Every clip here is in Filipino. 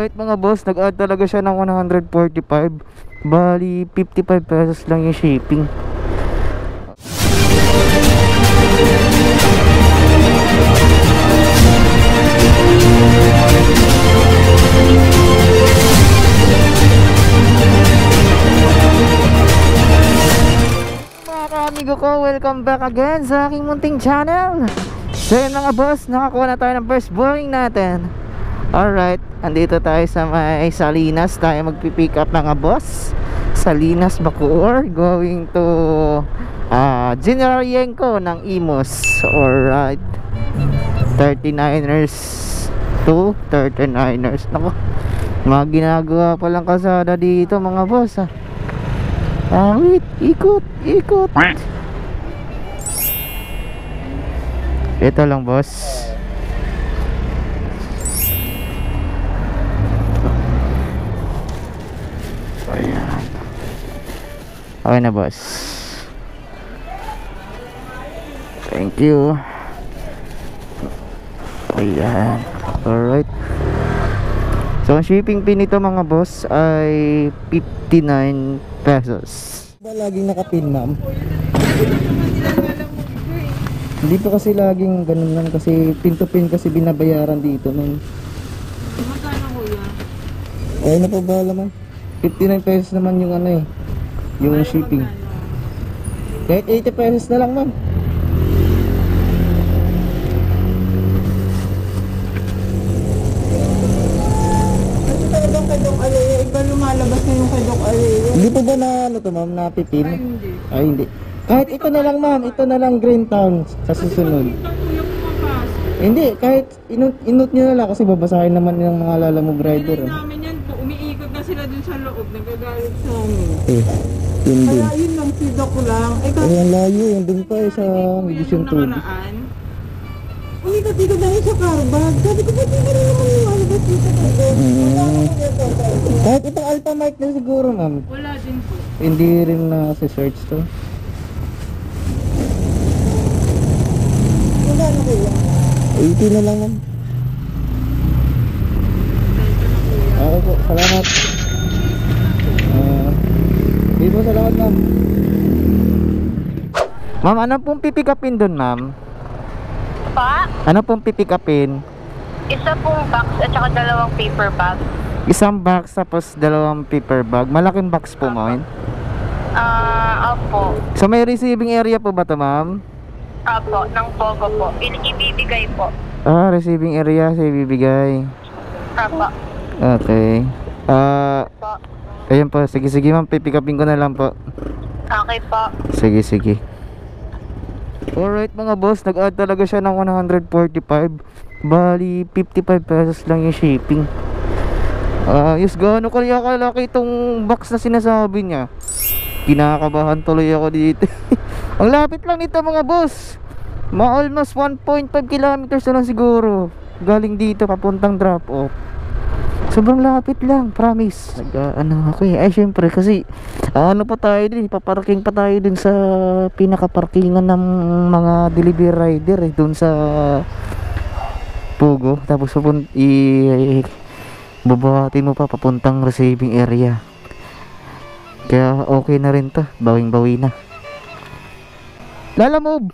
Alright mga boss, nag-add talaga siya ng 145. Bali 55 pesos lang yung shipping. Mga amigo ko, welcome back again sa aking munting channel. So yun mga boss, nakakuha na tayo ng first booking natin. Alright, andito tayo sa may Salinas. Tayo magpipick up mga boss. Salinas, Bacoor, going to General Yenko ng Imus. Alright, 39ers to 39ers. Naku, mga ginagawa palang kasada dito mga boss wait, ikot. Ito lang boss. Ayan. Okay na boss. Thank you. Ayan. Alright. So ang shipping fee nito mga boss ay 59 pesos. Ba laging nakapin ma'am? Hindi po kasi laging ganun lang kasi pin to pin kasi binabayaran dito nun. Magkano kuya? Ay na po ba ma'am? 59 pesos naman yung yung shipping. Kahit 80 pesos na lang ma'am. Iba lumalabas na yung kadok alay. Hindi po ba na to ma'am, napipin? Ay, hindi. Ay hindi. Kahit ito na lang ma'am, ito na lang Greentown sa susunod. Hindi, kahit inut nyo na lang kasi babasahin naman ng mga lalamove rider. Namin yan po, umiikot na sila dun sa loob, nagagalit sa amin. Yun din. Kaya yun lang, sida ko lang. Ay, ang layo, yun dun pa sa Mission 2. Umiikot-ikot namin sa carbag. Sabi ko, ba't hindi rin naman lumalabas dito sa Kahit itong Alpha Mic na siguro ma'am. Wala din po. Hindi rin na search to. Wala na kuya. 80 na lang ma'am. Okay po, salamat. Hindi po, salamat ma'am. Ma'am, ano pong pipikapin dun ma'am? Pa? Ano pong pipikapin? Isa pong box at saka dalawang paper bag. Isang box tapos dalawang paper bag. Malaking box po ma'am. Opo. So may receiving area po ba to ma'am? Opo, ng Pogo po. Ibibigay po. Receiving area sa ibibigay. Opo. Okay. Po. Ayun po, sige ma'am, pipikapin ko na lang po. Okay po. Sige. Alright mga boss, nag-add talaga siya ng 145. Bali 55 pesos lang yung shipping. Yes, gaano kaya kalaki itong box na sinasabi niya. Kinakabahan tuloy ako dito. Ang lapit lang nito mga boss. Almost 1.5 kilometers na lang siguro. Galing dito papuntang drop off. Sobrang lapit lang, promise. Ako ay syempre kasi pa tayo din, paparking pa tayo din sa pinaka-parkingan ng mga delivery rider doon sa Pogo. Tapos babawatin mo pa papuntang receiving area. Kaya okay na rin to, bawing-bawi na. Lalamove.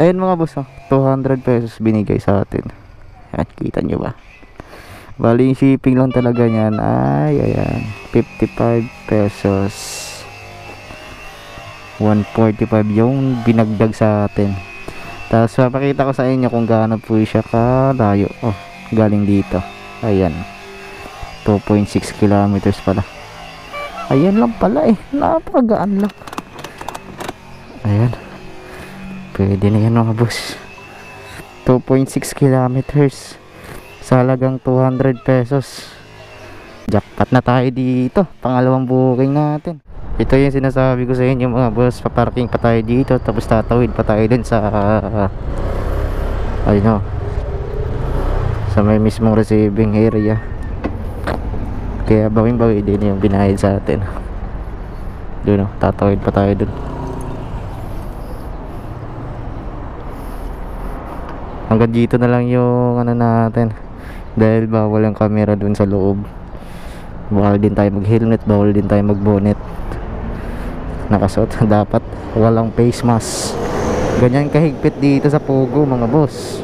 Ayun mga boss, 200 pesos binigay sa atin. At kita nyo ba? Bali yung shipping lang talaga niyan ay ayan 55 pesos 145 yung binagdag sa atin. Tapos papakita ko sa inyo kung gaano po siya kalayo. Galing dito ayan 2.6 kilometers pala. Ayan lang pala napakagaan lang. Ayan, pwede na yan mga boss. 2.6 kilometers sa halagang 200 pesos. Jackpot na tayo dito. Pangalawang booking natin. Ito yung sinasabi ko sa inyo mga boss. Paparking pa tayo dito. Tapos tatawid pa tayo dun sa sa may mismong receiving area. Kaya bawing-bawi din yung binayad sa atin. Doon tatawid pa tayo dun. Hanggang dito na lang yung natin, Dahil bawal ang camera dun sa loob. Bawal din tayo mag helmet, bawal din tayo mag bonnet. Nakasuot dapat walang face mask. Ganyan kahigpit dito sa Pogo mga boss.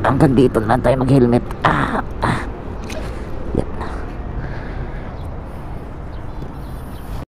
Hanggang dito lang tayo mag helmet.